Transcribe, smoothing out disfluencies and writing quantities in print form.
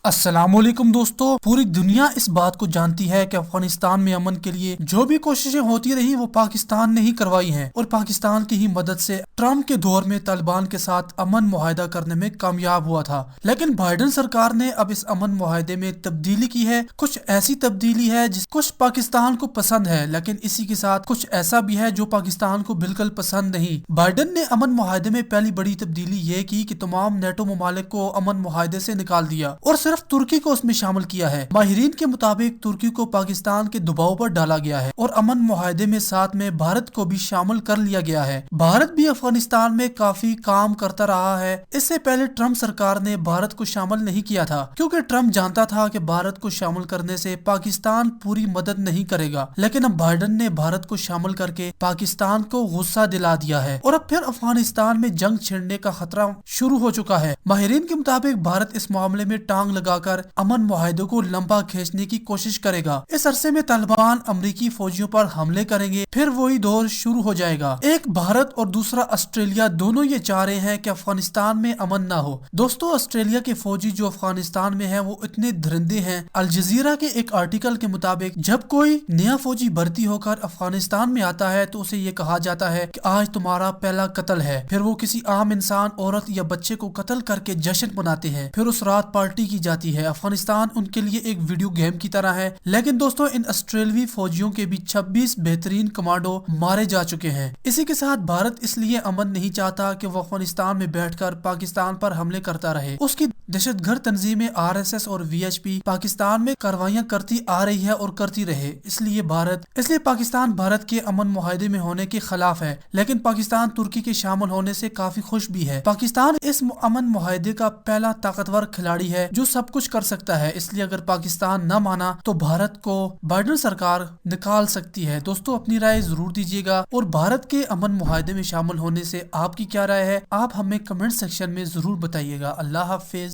अस्सलाम वालेकुम दोस्तों, पूरी दुनिया इस बात को जानती है कि अफगानिस्तान में अमन के लिए जो भी कोशिशें होती रही वो पाकिस्तान ने ही करवाई हैं और पाकिस्तान की ही मदद से ट्रम्प के दौर में तालिबान के साथ अमन मुआहदा करने में कामयाब हुआ था। लेकिन बाइडेन सरकार ने अब इस अमन मुआहदे में तब्दीली की है। कुछ ऐसी तब्दीली है जिस कुछ पाकिस्तान को पसंद है, लेकिन इसी के साथ कुछ ऐसा भी है जो पाकिस्तान को बिल्कुल पसंद नहीं। बाइडेन ने अमन मुआहदे में पहली बड़ी तब्दीली ये की कि तमाम नेटो ममालिक को अमन मुआहदे से निकाल दिया और सिर्फ तुर्की को उसमें शामिल किया है। माहिरीन के मुताबिक तुर्की को पाकिस्तान के दबाव पर डाला गया है और अमन मुआहदे में साथ में भारत को भी शामिल कर लिया गया है। भारत भी अफगानिस्तान में काफी काम करता रहा है। इससे पहले ट्रम्प सरकार ने भारत को शामिल नहीं किया था क्योंकि ट्रम्प जानता था कि भारत को शामिल करने से पाकिस्तान पूरी मदद नहीं करेगा। लेकिन अब बाइडेन ने भारत को शामिल करके पाकिस्तान को गुस्सा दिला दिया है और अब फिर अफगानिस्तान में जंग छिड़ने का खतरा शुरू हो चुका है। माहिरीन के मुताबिक भारत इस मामले में टांग लगाकर अमन मुआहदे को लंबा खींचने की कोशिश करेगा। इस अरसे में तालिबान अमरीकी फौजियों पर हमले करेंगे, फिर वही दौर शुरू हो जाएगा। एक भारत और दूसरा ऑस्ट्रेलिया दोनों ये चाह रहे हैं कि अफगानिस्तान में अमन ना हो। दोस्तों, ऑस्ट्रेलिया के फौजी जो अफगानिस्तान में है वो इतने दरिंदे हैं। अल जजीरा के एक आर्टिकल के मुताबिक जब कोई नया फौजी भर्ती होकर अफगानिस्तान में आता है तो उसे ये कहा जाता है कि आज तुम्हारा पहला कत्ल है। फिर वो किसी आम इंसान, औरत या बच्चे को कत्ल करके जश्न मनाते हैं। फिर उस रात पार्टी की जाती है। अफगानिस्तान उनके लिए एक वीडियो गेम की तरह है। लेकिन दोस्तों, इन ऑस्ट्रेलियाई फौजियों के भी 26 बेहतरीन कमांडो मारे जा चुके हैं। इसी के साथ भारत इसलिए अमन नहीं चाहता कि वो अफगानिस्तान में बैठकर पाकिस्तान पर हमले करता रहे। उसकी दहशतगर्द तंजीमें RSS और VHP पाकिस्तान में कार्रवाइयां करती आ रही है और करती रहे। इसलिए पाकिस्तान भारत के अमन मुआहदे में होने के खिलाफ है। लेकिन पाकिस्तान तुर्की के शामिल होने से काफी खुश भी है। पाकिस्तान इस अमन मुआहदे का पहला ताकतवर खिलाड़ी है जो सब कुछ कर सकता है। इसलिए अगर पाकिस्तान न माना तो भारत को बाइडेन सरकार निकाल सकती है। दोस्तों, अपनी राय जरूर दीजिएगा और भारत के अमन मुआहदे में शामिल होने से आपकी क्या राय है, आप हमें कमेंट सेक्शन में जरूर बताइएगा। अल्लाह हाफिज।